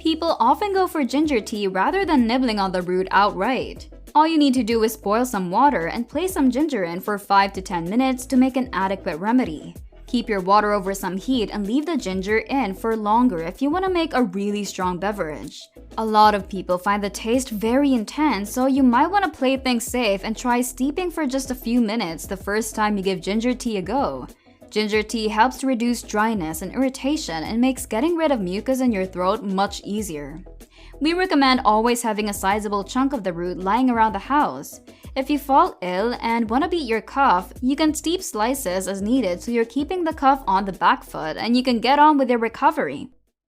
People often go for ginger tea rather than nibbling on the root outright. All you need to do is boil some water and place some ginger in for 5 to 10 minutes to make an adequate remedy. Keep your water over some heat and leave the ginger in for longer if you want to make a really strong beverage. A lot of people find the taste very intense, so you might want to play things safe and try steeping for just a few minutes the first time you give ginger tea a go. Ginger tea helps to reduce dryness and irritation and makes getting rid of mucus in your throat much easier. We recommend always having a sizable chunk of the root lying around the house. If you fall ill and want to beat your cough, you can steep slices as needed so you're keeping the cough on the back foot and you can get on with your recovery.